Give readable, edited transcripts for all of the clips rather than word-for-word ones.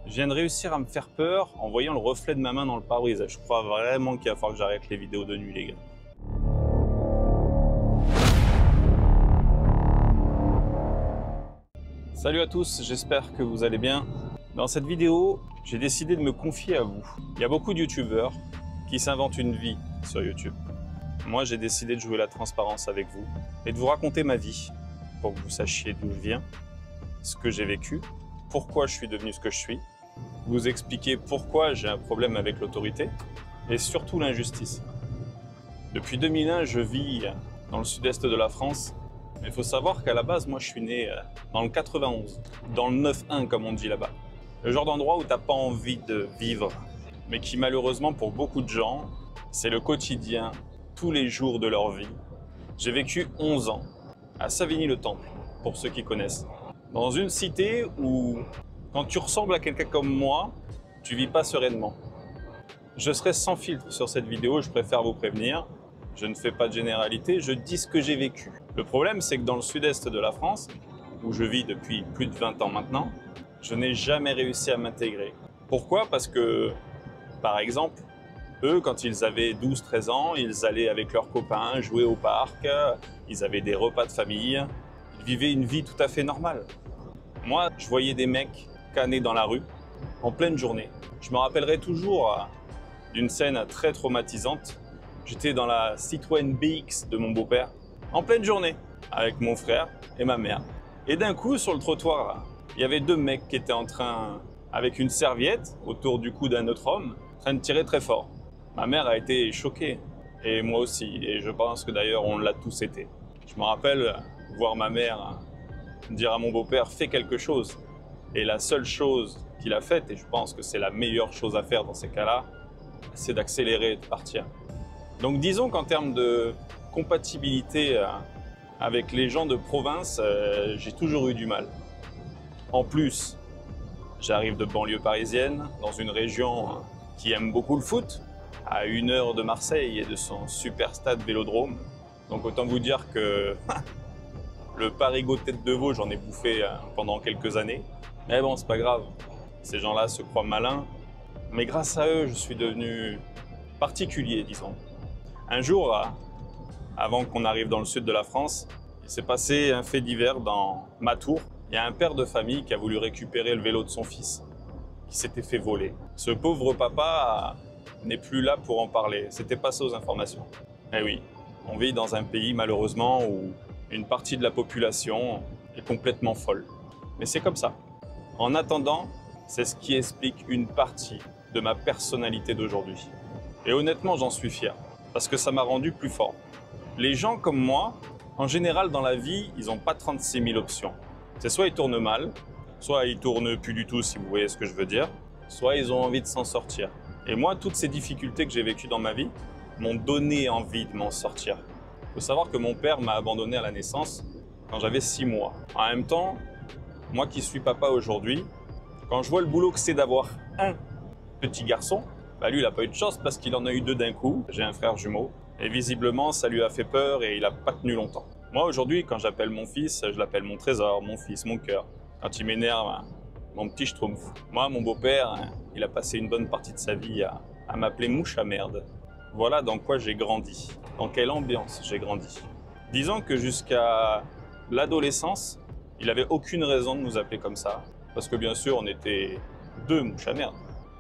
Je viens de réussir à me faire peur en voyant le reflet de ma main dans le pare-brise. Je crois vraiment qu'il va falloir que j'arrête les vidéos de nuit, les gars. Salut à tous, j'espère que vous allez bien. Dans cette vidéo, j'ai décidé de me confier à vous. Il y a beaucoup de youtubeurs qui s'inventent une vie sur YouTube. Moi, j'ai décidé de jouer la transparence avec vous et de vous raconter ma vie pour que vous sachiez d'où je viens, ce que j'ai vécu, pourquoi je suis devenu ce que je suis, vous expliquer pourquoi j'ai un problème avec l'autorité et surtout l'injustice. Depuis 2001, je vis dans le sud-est de la France. Mais il faut savoir qu'à la base, moi, je suis né dans le 91, dans le 9-1 comme on dit là-bas. Le genre d'endroit où t'as pas envie de vivre, mais qui malheureusement pour beaucoup de gens, c'est le quotidien, tous les jours de leur vie. J'ai vécu 11 ans à Savigny-le-Temple, pour ceux qui connaissent. Dans une cité où, quand tu ressembles à quelqu'un comme moi, tu vis pas sereinement. Je serai sans filtre sur cette vidéo, je préfère vous prévenir. Je ne fais pas de généralité, je dis ce que j'ai vécu. Le problème, c'est que dans le sud-est de la France, où je vis depuis plus de 20 ans maintenant, je n'ai jamais réussi à m'intégrer. Pourquoi? Parce que, par exemple, eux, quand ils avaient 12-13 ans, ils allaient avec leurs copains jouer au parc, ils avaient des repas de famille, ils vivaient une vie tout à fait normale. Moi, je voyais des mecs canner dans la rue, en pleine journée. Je me rappellerai toujours d'une scène très traumatisante. J'étais dans la Citroën BX de mon beau-père, en pleine journée, avec mon frère et ma mère. Et d'un coup, sur le trottoir, il y avait deux mecs qui étaient en train, avec une serviette autour du cou d'un autre homme, en train de tirer très fort. Ma mère a été choquée, et moi aussi, et je pense que d'ailleurs on l'a tous été. Je me rappelle voir ma mère dire à mon beau-père « fais quelque chose ». Et la seule chose qu'il a faite, et je pense que c'est la meilleure chose à faire dans ces cas-là, c'est d'accélérer et de partir. Donc disons qu'en termes de compatibilité avec les gens de province, j'ai toujours eu du mal. En plus, j'arrive de banlieue parisienne, dans une région qui aime beaucoup le foot, à 1 heure de Marseille et de son super stade Vélodrome. Donc autant vous dire que le Parigot tête de veau, j'en ai bouffé pendant quelques années. Mais bon, c'est pas grave, ces gens-là se croient malins. Mais grâce à eux, je suis devenu particulier, disons. Un jour, avant qu'on arrive dans le sud de la France, il s'est passé un fait divers dans ma tour. Il y a un père de famille qui a voulu récupérer le vélo de son fils, qui s'était fait voler. Ce pauvre papa n'est plus là pour en parler, c'était passé aux informations. Eh oui, on vit dans un pays malheureusement où une partie de la population est complètement folle. Mais c'est comme ça. En attendant, c'est ce qui explique une partie de ma personnalité d'aujourd'hui. Et honnêtement, j'en suis fier. Parce que ça m'a rendu plus fort. Les gens comme moi, en général dans la vie, ils n'ont pas 36 000 options. C'est soit ils tournent mal, soit ils tournent plus du tout si vous voyez ce que je veux dire, soit ils ont envie de s'en sortir. Et moi, toutes ces difficultés que j'ai vécues dans ma vie m'ont donné envie de m'en sortir. Il faut savoir que mon père m'a abandonné à la naissance quand j'avais 6 mois. En même temps, moi qui suis papa aujourd'hui, quand je vois le boulot que c'est d'avoir un petit garçon, bah lui, il n'a pas eu de chance parce qu'il en a eu 2 d'un coup. J'ai un frère jumeau et visiblement, ça lui a fait peur et il n'a pas tenu longtemps. Moi, aujourd'hui, quand j'appelle mon fils, je l'appelle mon trésor, mon fils, mon cœur. Quand il m'énerve, mon petit schtroumpf. Moi, mon beau-père, il a passé une bonne partie de sa vie à m'appeler mouche à merde. Voilà dans quoi j'ai grandi, dans quelle ambiance j'ai grandi. Disons que jusqu'à l'adolescence, il n'avait aucune raison de nous appeler comme ça. Parce que bien sûr, on était 2 mouches à merde.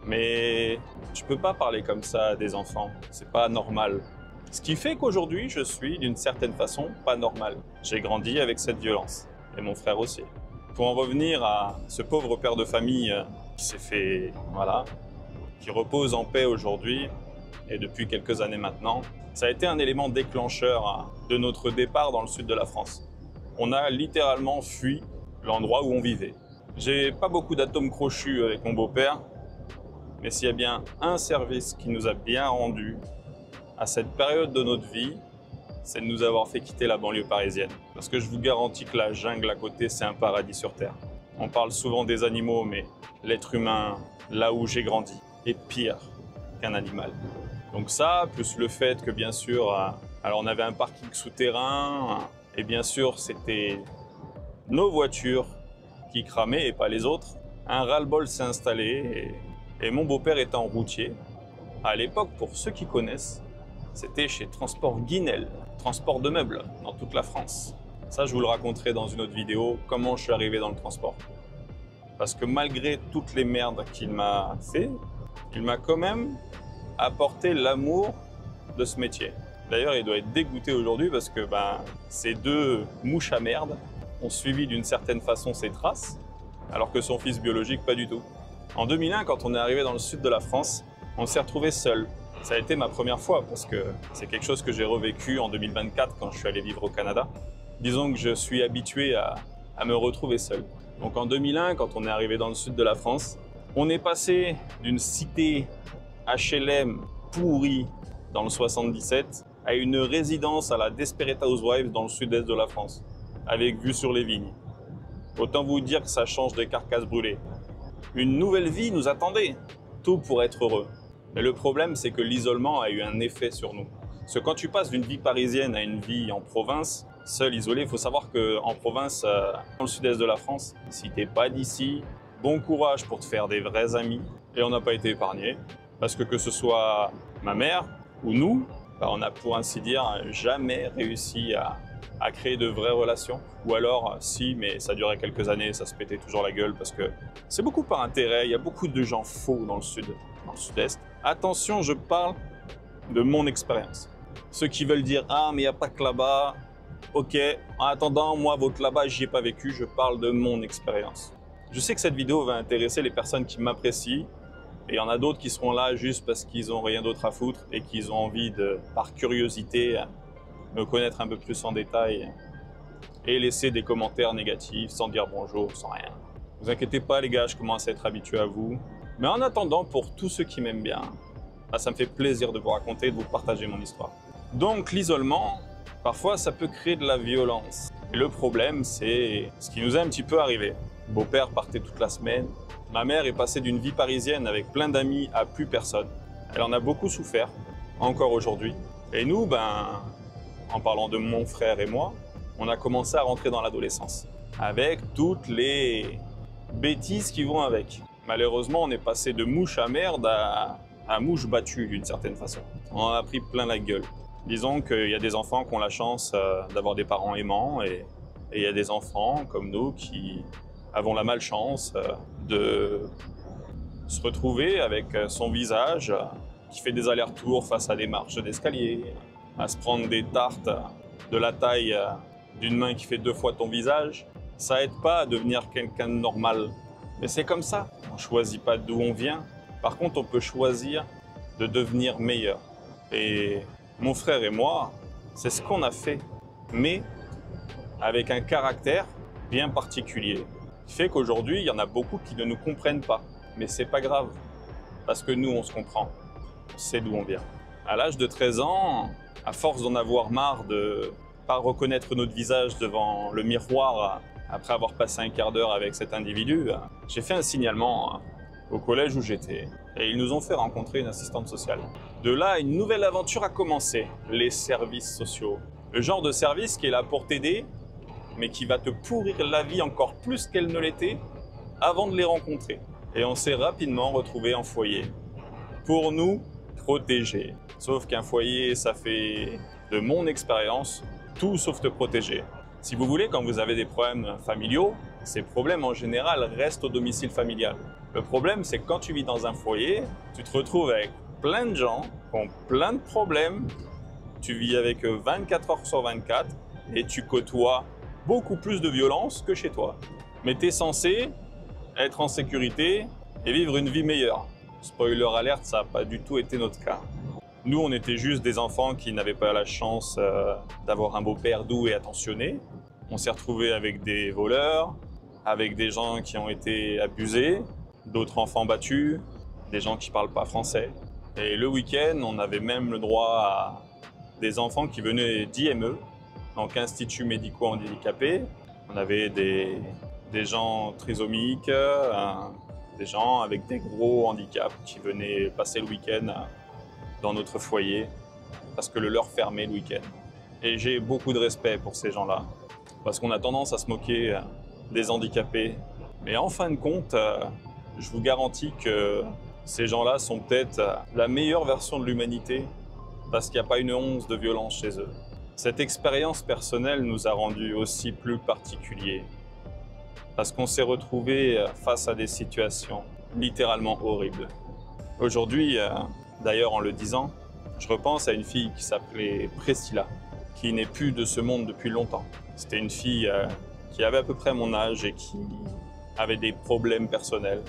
Mais tu peux pas parler comme ça à des enfants, c'est pas normal. Ce qui fait qu'aujourd'hui, je suis d'une certaine façon pas normal. J'ai grandi avec cette violence, et mon frère aussi. Pour en revenir à ce pauvre père de famille qui s'est fait, voilà, qui repose en paix aujourd'hui, et depuis quelques années maintenant, ça a été un élément déclencheur de notre départ dans le sud de la France. On a littéralement fui l'endroit où on vivait. J'ai pas beaucoup d'atomes crochus avec mon beau-père, mais s'il y a bien un service qui nous a bien rendu à cette période de notre vie, c'est de nous avoir fait quitter la banlieue parisienne. Parce que je vous garantis que la jungle à côté, c'est un paradis sur terre. On parle souvent des animaux, mais l'être humain, là où j'ai grandi, est pire qu'un animal. Donc ça, plus le fait que bien sûr, alors on avait un parking souterrain, et bien sûr c'était nos voitures qui cramaient et pas les autres. un ras-le-bol s'est installé et mon beau-père étant routier, à l'époque, pour ceux qui connaissent, c'était chez Transport Guinel, transport de meubles dans toute la France. Ça, je vous le raconterai dans une autre vidéo, comment je suis arrivé dans le transport. Parce que malgré toutes les merdes qu'il m'a fait, il m'a quand même apporté l'amour de ce métier. D'ailleurs, il doit être dégoûté aujourd'hui parce que ces deux mouches à merde ont suivi d'une certaine façon ses traces, alors que son fils biologique, pas du tout. En 2001, quand on est arrivé dans le sud de la France, on s'est retrouvé seul. Ça a été ma première fois parce que c'est quelque chose que j'ai revécu en 2024 quand je suis allé vivre au Canada. Disons que je suis habitué à me retrouver seul. Donc en 2001, quand on est arrivé dans le sud de la France, on est passé d'une cité HLM pourrie dans le 77 à une résidence à la Desperate Housewives dans le sud-est de la France, avec vue sur les vignes. Autant vous dire que ça change des carcasses brûlées. Une nouvelle vie nous attendait, tout pour être heureux. Mais le problème, c'est que l'isolement a eu un effet sur nous. Parce que quand tu passes d'une vie parisienne à une vie en province, seul, isolé, il faut savoir qu'en province, dans le sud-est de la France, si t'es pas d'ici, bon courage pour te faire des vrais amis. Et on n'a pas été épargnés, parce que ce soit ma mère ou nous, on n'a pour ainsi dire jamais réussi à créer de vraies relations. Ou alors, si, mais ça durait quelques années, ça se pétait toujours la gueule, parce que c'est beaucoup par intérêt, il y a beaucoup de gens faux dans le sud, dans le sud-est. Attention, je parle de mon expérience. Ceux qui veulent dire « Ah, mais il n'y a pas que là-bas », ok, en attendant, moi, votre là-bas, j'y ai pas vécu, je parle de mon expérience. Je sais que cette vidéo va intéresser les personnes qui m'apprécient, et il y en a d'autres qui seront là juste parce qu'ils n'ont rien d'autre à foutre et qu'ils ont envie de, par curiosité, me connaître un peu plus en détail et laisser des commentaires négatifs sans dire bonjour, sans rien. Ne vous inquiétez pas les gars, je commence à être habitué à vous. Mais en attendant, pour tous ceux qui m'aiment bien, ça me fait plaisir de vous raconter et de vous partager mon histoire. Donc l'isolement, parfois ça peut créer de la violence. Et le problème, c'est ce qui nous est un petit peu arrivé. Beau-père partait toute la semaine. Ma mère est passée d'une vie parisienne avec plein d'amis à plus personne. Elle en a beaucoup souffert, encore aujourd'hui. Et nous, en parlant de mon frère et moi, on a commencé à rentrer dans l'adolescence. Avec toutes les bêtises qui vont avec. Malheureusement, on est passé de mouche à merde à mouche battue d'une certaine façon. On en a pris plein la gueule. Disons qu'il y a des enfants qui ont la chance d'avoir des parents aimants et il y a des enfants comme nous qui avons la malchance de se retrouver avec son visage qui fait des allers-retours face à des marches d'escalier, à se prendre des tartes de la taille d'une main qui fait 2 fois ton visage. Ça aide pas à devenir quelqu'un de normal. Mais c'est comme ça, on choisit pas d'où on vient. Par contre, on peut choisir de devenir meilleur. Et mon frère et moi, c'est ce qu'on a fait, mais avec un caractère bien particulier. Qui fait qu'aujourd'hui, il y en a beaucoup qui ne nous comprennent pas. Mais c'est pas grave, parce que nous, on se comprend. On sait d'où on vient. À l'âge de 13 ans, à force d'en avoir marre de pas reconnaître notre visage devant le miroir après avoir passé un quart d'heure avec cet individu, j'ai fait un signalement au collège où j'étais et ils nous ont fait rencontrer une assistante sociale. De là, une nouvelle aventure a commencé, les services sociaux. Le genre de service qui est là pour t'aider, mais qui va te pourrir la vie encore plus qu'elle ne l'était avant de les rencontrer. Et on s'est rapidement retrouvés en foyer. Pour nous, protéger. Sauf qu'un foyer, ça fait, de mon expérience, tout sauf te protéger. Si vous voulez, quand vous avez des problèmes familiaux, ces problèmes en général restent au domicile familial. Le problème, c'est que quand tu vis dans un foyer, tu te retrouves avec plein de gens qui ont plein de problèmes, tu vis avec eux 24 heures sur 24 et tu côtoies beaucoup plus de violence que chez toi. Mais tu es censé être en sécurité et vivre une vie meilleure. Spoiler alert, ça n'a pas du tout été notre cas. Nous, on était juste des enfants qui n'avaient pas la chance d'avoir un beau-père doux et attentionné. On s'est retrouvés avec des voleurs, avec des gens qui ont été abusés, d'autres enfants battus, des gens qui ne parlent pas français. Et le week-end, on avait même le droit à des enfants qui venaient d'IME, donc Institut Médico-Handicapés. On avait des gens trisomiques, des gens avec des gros handicaps qui venaient passer le week-end dans notre foyer parce que le leur fermait le week-end. Et j'ai beaucoup de respect pour ces gens-là parce qu'on a tendance à se moquer des handicapés Mais en fin de compte, je vous garantis que ces gens-là sont peut-être la meilleure version de l'humanité parce qu'il n'y a pas une once de violence chez eux. Cette expérience personnelle nous a rendus aussi plus particuliers parce qu'on s'est retrouvés face à des situations littéralement horribles. Aujourd'hui, d'ailleurs en le disant, je repense à une fille qui s'appelait Priscilla, qui n'est plus de ce monde depuis longtemps. C'était une fille qui avait à peu près mon âge et qui avait des problèmes personnels,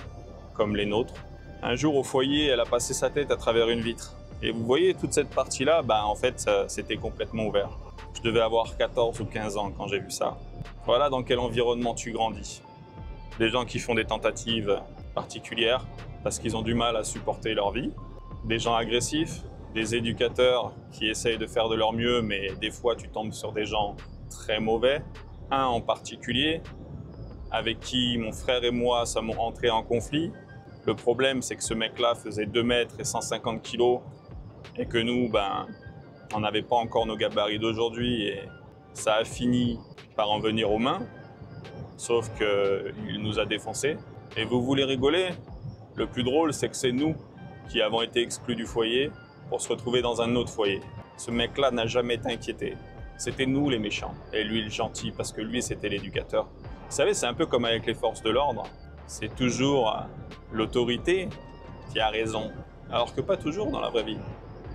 comme les nôtres. Un jour au foyer, elle a passé sa tête à travers une vitre. Et vous voyez, toute cette partie-là, en fait, c'était complètement ouvert. Je devais avoir 14 ou 15 ans quand j'ai vu ça. Voilà dans quel environnement tu grandis. Des gens qui font des tentatives particulières parce qu'ils ont du mal à supporter leur vie. Des gens agressifs, des éducateurs qui essayent de faire de leur mieux, mais des fois tu tombes sur des gens très mauvais. Un en particulier, avec qui mon frère et moi sommes entrés en conflit. Le problème, c'est que ce mec-là faisait 2 mètres et 150 kilos et que nous, on n'avait pas encore nos gabarits d'aujourd'hui et ça a fini par en venir aux mains, sauf qu'il nous a défoncés. Et vous voulez rigoler? Le plus drôle, c'est que c'est nous qui avons été exclus du foyer pour se retrouver dans un autre foyer. Ce mec-là n'a jamais été inquiété. C'était nous les méchants et lui le gentil parce que lui, c'était l'éducateur. Vous savez, c'est un peu comme avec les forces de l'ordre. C'est toujours l'autorité qui a raison, alors que pas toujours dans la vraie vie.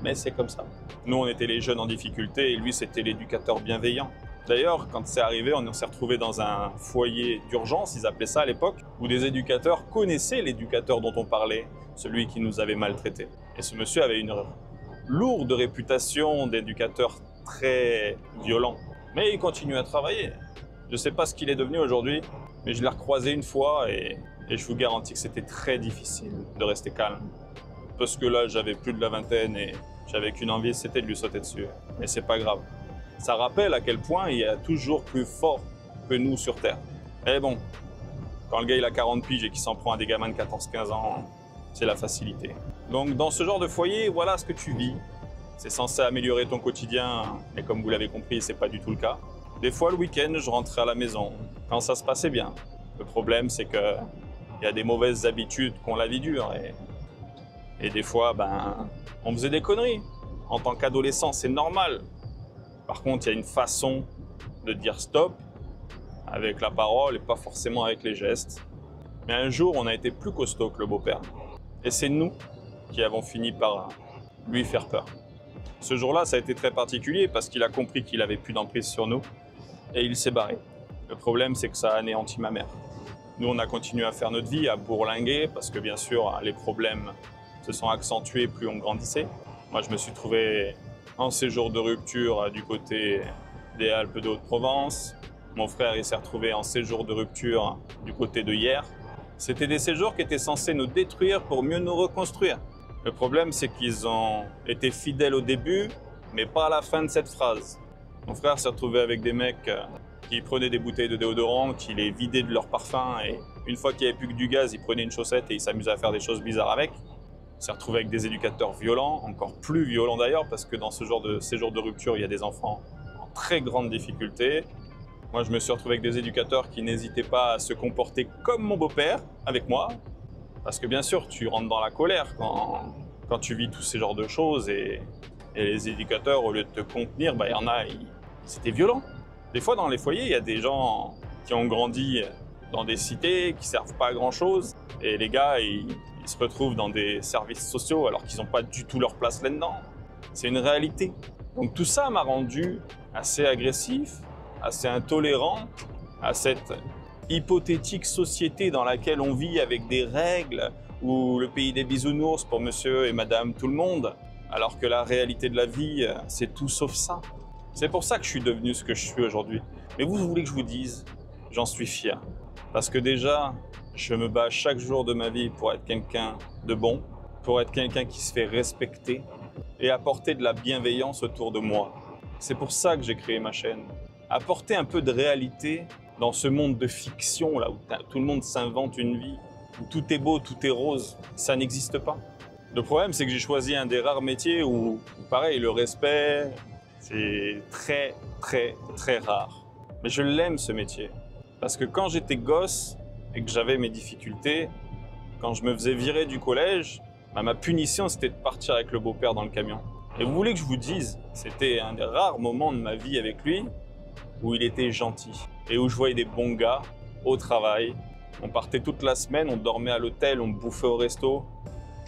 Mais c'est comme ça. Nous, on était les jeunes en difficulté et lui, c'était l'éducateur bienveillant. D'ailleurs, quand c'est arrivé, on s'est retrouvés dans un foyer d'urgence, ils appelaient ça à l'époque, où des éducateurs connaissaient l'éducateur dont on parlait, celui qui nous avait maltraités. Et ce monsieur avait une lourde réputation d'éducateur très violent. Mais il continue à travailler. Je ne sais pas ce qu'il est devenu aujourd'hui, mais je l'ai recroisé une fois et je vous garantis que c'était très difficile de rester calme. Parce que là, j'avais plus de la vingtaine et j'avais qu'une envie, c'était de lui sauter dessus. Mais c'est pas grave. Ça rappelle à quel point il y a toujours plus fort que nous sur Terre. Et bon, quand le gars il a 40 piges et qu'il s'en prend à des gamins de 14-15 ans, c'est la facilité. Donc dans ce genre de foyer, voilà ce que tu vis. C'est censé améliorer ton quotidien, mais comme vous l'avez compris, c'est pas du tout le cas. Des fois, le week-end, je rentrais à la maison, quand ça se passait bien. Le problème, c'est qu'il y a des mauvaises habitudes qu'on la vie dure. Et des fois, on faisait des conneries. En tant qu'adolescent, c'est normal. Par contre, il y a une façon de dire stop, avec la parole et pas forcément avec les gestes. Mais un jour, on a été plus costaud que le beau-père. Et c'est nous qui avons fini par lui faire peur. Ce jour-là, ça a été très particulier parce qu'il a compris qu'il n'avait plus d'emprise sur nous. Et il s'est barré. Le problème, c'est que ça a anéanti ma mère. Nous, on a continué à faire notre vie, à bourlinguer, parce que bien sûr, les problèmes se sont accentués plus on grandissait. Moi, je me suis trouvé en séjour de rupture du côté des Alpes de Haute-Provence. Mon frère, il s'est retrouvé en séjour de rupture du côté de Hyères. C'était des séjours qui étaient censés nous détruire pour mieux nous reconstruire. Le problème, c'est qu'ils ont été fidèles au début, mais pas à la fin de cette phrase. Mon frère s'est retrouvé avec des mecs qui prenaient des bouteilles de déodorant, qui les vidaient de leur parfum et une fois qu'il n'y avait plus que du gaz, ils prenaient une chaussette et ils s'amusaient à faire des choses bizarres avec. Il s'est retrouvé avec des éducateurs violents, encore plus violents d'ailleurs, parce que dans ce genre de séjour de rupture, il y a des enfants en très grande difficulté. Moi, je me suis retrouvé avec des éducateurs qui n'hésitaient pas à se comporter comme mon beau-père avec moi. Parce que bien sûr, tu rentres dans la colère quand tu vis tous ces genres de choses et les éducateurs, au lieu de te contenir, il y en a, c'était violent. Des fois, dans les foyers, il y a des gens qui ont grandi dans des cités, qui servent pas à grand-chose. Et les gars, ils se retrouvent dans des services sociaux alors qu'ils n'ont pas du tout leur place là-dedans. C'est une réalité. Donc tout ça m'a rendu assez agressif, assez intolérant à cette hypothétique société dans laquelle on vit avec des règles ou le pays des bisounours pour monsieur et madame tout le monde. Alors que la réalité de la vie, c'est tout sauf ça. C'est pour ça que je suis devenu ce que je suis aujourd'hui. Mais vous voulez que je vous dise, j'en suis fier. Parce que déjà, je me bats chaque jour de ma vie pour être quelqu'un de bon, pour être quelqu'un qui se fait respecter et apporter de la bienveillance autour de moi. C'est pour ça que j'ai créé ma chaîne. Apporter un peu de réalité dans ce monde de fiction, là où tout le monde s'invente une vie, où tout est beau, tout est rose, ça n'existe pas. Le problème, c'est que j'ai choisi un des rares métiers où, pareil, le respect, c'est très rare. Mais je l'aime, ce métier. Parce que quand j'étais gosse, et que j'avais mes difficultés, quand je me faisais virer du collège, ma punition c'était de partir avec le beau-père dans le camion. Et vous voulez que je vous dise, c'était un des rares moments de ma vie avec lui où il était gentil et où je voyais des bons gars au travail. On partait toute la semaine, on dormait à l'hôtel, on bouffait au resto.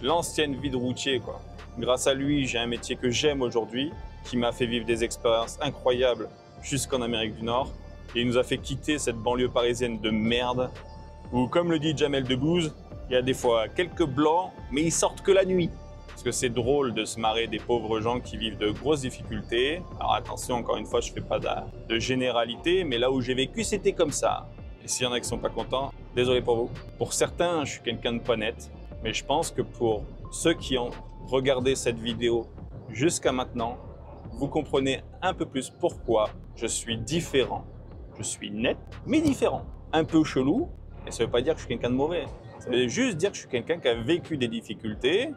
L'ancienne vie de routier, quoi. Grâce à lui, j'ai un métier que j'aime aujourd'hui, qui m'a fait vivre des expériences incroyables jusqu'en Amérique du Nord. Et il nous a fait quitter cette banlieue parisienne de merde, où, comme le dit Jamel Debbouze, il y a des fois quelques blancs, mais ils sortent que la nuit. Parce que c'est drôle de se marrer des pauvres gens qui vivent de grosses difficultés. Alors attention, encore une fois, je ne fais pas de généralité, mais là où j'ai vécu, c'était comme ça. Et s'il y en a qui ne sont pas contents, désolé pour vous. Pour certains, je suis quelqu'un de pas net, mais je pense que pour ceux qui ont regardé cette vidéo jusqu'à maintenant, vous comprenez un peu plus pourquoi je suis différent. Je suis net, mais différent. Un peu chelou, et ça ne veut pas dire que je suis quelqu'un de mauvais. Ça veut juste dire que je suis quelqu'un qui a vécu des difficultés.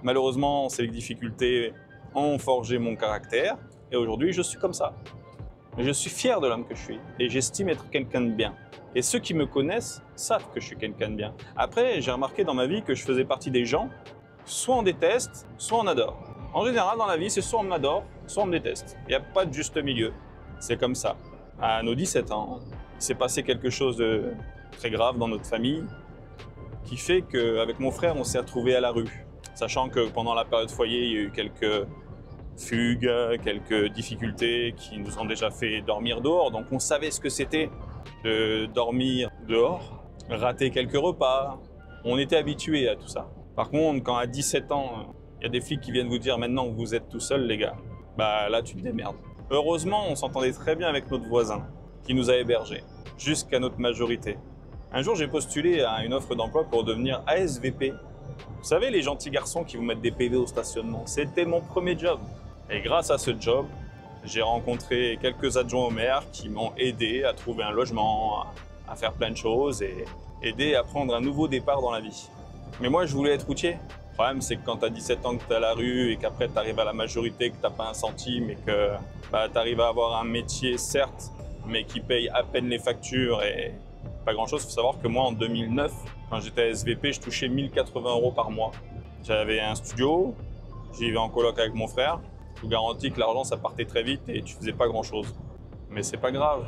Malheureusement, ces difficultés ont forgé mon caractère, et aujourd'hui, je suis comme ça. Mais je suis fier de l'homme que je suis, et j'estime être quelqu'un de bien. Et ceux qui me connaissent savent que je suis quelqu'un de bien. Après, j'ai remarqué dans ma vie que je faisais partie des gens, soit on déteste, soit on adore. En général, dans la vie, c'est soit on m'adore, soit on me déteste. Il n'y a pas de juste milieu. C'est comme ça. À nos 17 ans, il s'est passé quelque chose de très grave dans notre famille qui fait qu'avec mon frère, on s'est retrouvés à la rue. Sachant que pendant la période foyer, il y a eu quelques fugues, quelques difficultés qui nous ont déjà fait dormir dehors. Donc on savait ce que c'était de dormir dehors, rater quelques repas. On était habitués à tout ça. Par contre, quand à 17 ans, il y a des flics qui viennent vous dire maintenant que vous êtes tout seul, les gars, bah là tu te démerdes. Heureusement, on s'entendait très bien avec notre voisin qui nous a hébergés jusqu'à notre majorité. Un jour, j'ai postulé à une offre d'emploi pour devenir ASVP. Vous savez, les gentils garçons qui vous mettent des PV au stationnement, c'était mon premier job. Et grâce à ce job, j'ai rencontré quelques adjoints au maire qui m'ont aidé à trouver un logement, à faire plein de choses et aidé à prendre un nouveau départ dans la vie. Mais moi, je voulais être routier. Le problème, c'est que quand tu as 17 ans, que tu es à la rue et qu'après tu arrives à la majorité, que tu n'as pas un centime et que tu arrives à avoir un métier, certes, mais qui paye à peine les factures et pas grand-chose. Il faut savoir que moi, en 2009, quand j'étais à SVP, je touchais 1080 € par mois. J'avais un studio, j'y vivais en coloc avec mon frère. Je vous garantis que l'argent, ça partait très vite et tu faisais pas grand-chose. Mais c'est pas grave,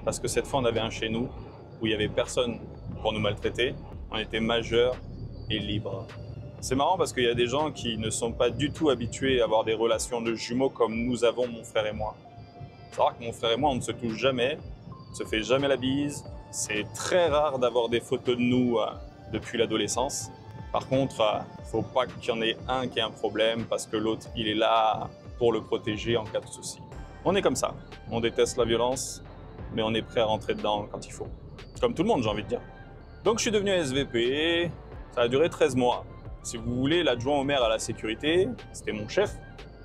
parce que cette fois, on avait un chez nous où il y avait personne pour nous maltraiter. On était majeurs et libres. C'est marrant parce qu'il y a des gens qui ne sont pas du tout habitués à avoir des relations de jumeaux comme nous avons, mon frère et moi. Il faut savoir que mon frère et moi, on ne se touche jamais, on ne se fait jamais la bise. C'est très rare d'avoir des photos de nous depuis l'adolescence. Par contre, il ne faut pas qu'il y en ait un qui ait un problème parce que l'autre, il est là pour le protéger en cas de souci. On est comme ça. On déteste la violence, mais on est prêt à rentrer dedans quand il faut. Comme tout le monde, j'ai envie de dire. Donc, je suis devenu SVP. Ça a duré 13 mois. Si vous voulez, l'adjoint au maire à la sécurité, c'était mon chef.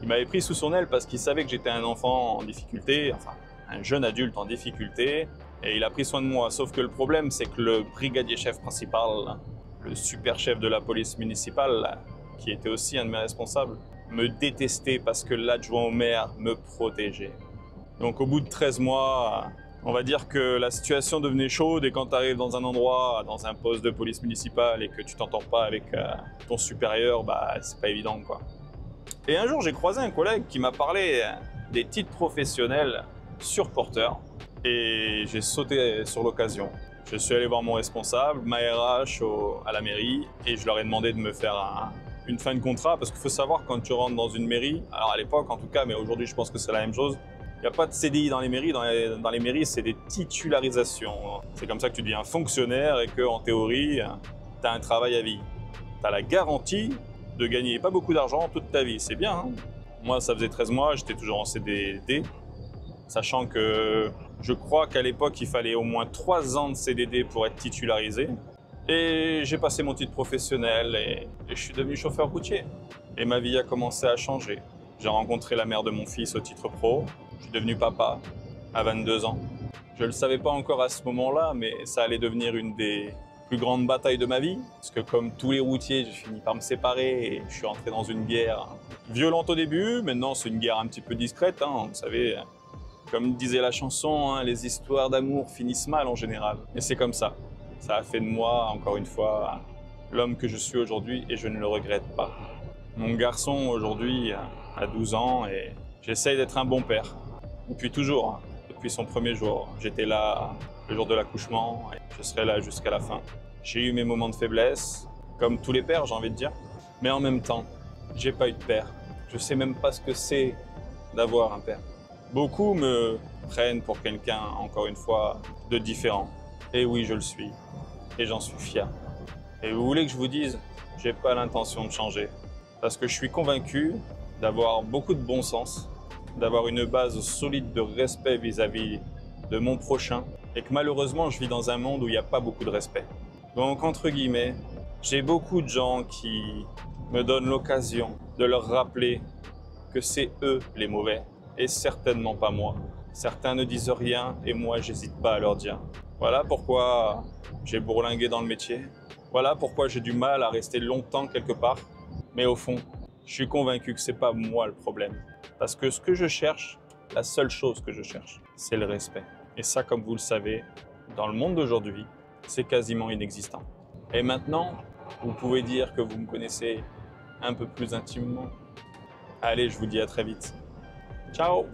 Il m'avait pris sous son aile parce qu'il savait que j'étais un enfant en difficulté, enfin, un jeune adulte en difficulté. Et il a pris soin de moi. Sauf que le problème, c'est que le brigadier chef principal, le super chef de la police municipale, qui était aussi un de mes responsables, me détestait parce que l'adjoint au maire me protégeait. Donc au bout de 13 mois, on va dire que la situation devenait chaude et quand tu arrives dans un endroit, dans un poste de police municipale et que tu t'entends pas avec ton supérieur, bah c'est pas évident quoi. Et un jour, j'ai croisé un collègue qui m'a parlé des titres professionnels sur porteur et j'ai sauté sur l'occasion. Je suis allé voir mon responsable, ma RH à la mairie et je leur ai demandé de me faire une fin de contrat parce qu'il faut savoir quand tu rentres dans une mairie, alors à l'époque en tout cas, mais aujourd'hui je pense que c'est la même chose, il n'y a pas de CDI dans les mairies. Dans les mairies, c'est des titularisations. C'est comme ça que tu deviens fonctionnaire et qu'en théorie, tu as un travail à vie. Tu as la garantie de gagner pas beaucoup d'argent toute ta vie. C'est bien, hein? Moi, ça faisait 13 mois, j'étais toujours en CDD, sachant que je crois qu'à l'époque, il fallait au moins 3 ans de CDD pour être titularisé. Et j'ai passé mon titre professionnel et je suis devenu chauffeur routier. Et ma vie a commencé à changer. J'ai rencontré la mère de mon fils au titre pro. Je suis devenu papa à 22 ans. Je ne le savais pas encore à ce moment-là, mais ça allait devenir une des plus grandes batailles de ma vie. Parce que comme tous les routiers, j'ai fini par me séparer et je suis entré dans une guerre violente au début. Maintenant, c'est une guerre un petit peu discrète. Vous savez, comme disait la chanson, les histoires d'amour finissent mal en général. Et c'est comme ça. Ça a fait de moi, encore une fois, l'homme que je suis aujourd'hui et je ne le regrette pas. Mon garçon aujourd'hui a 12 ans et j'essaye d'être un bon père. Depuis toujours, hein. Depuis son premier jour. J'étais là le jour de l'accouchement et je serai là jusqu'à la fin. J'ai eu mes moments de faiblesse, comme tous les pères, j'ai envie de dire. Mais en même temps, j'ai pas eu de père. Je sais même pas ce que c'est d'avoir un père. Beaucoup me prennent pour quelqu'un, encore une fois, de différent. Et oui, je le suis. Et j'en suis fier. Et vous voulez que je vous dise, j'ai pas l'intention de changer. Parce que je suis convaincu d'avoir beaucoup de bon sens, d'avoir une base solide de respect vis-à-vis de mon prochain, et que malheureusement, je vis dans un monde où il n'y a pas beaucoup de respect. Donc, entre guillemets, j'ai beaucoup de gens qui me donnent l'occasion de leur rappeler que c'est eux les mauvais, et certainement pas moi. Certains ne disent rien, et moi, j'hésite pas à leur dire. Voilà pourquoi j'ai bourlingué dans le métier. Voilà pourquoi j'ai du mal à rester longtemps quelque part. Mais au fond, je suis convaincu que c'est pas moi le problème. Parce que ce que je cherche, la seule chose que je cherche, c'est le respect. Et ça, comme vous le savez, dans le monde d'aujourd'hui, c'est quasiment inexistant. Et maintenant, vous pouvez dire que vous me connaissez un peu plus intimement. Allez, je vous dis à très vite. Ciao!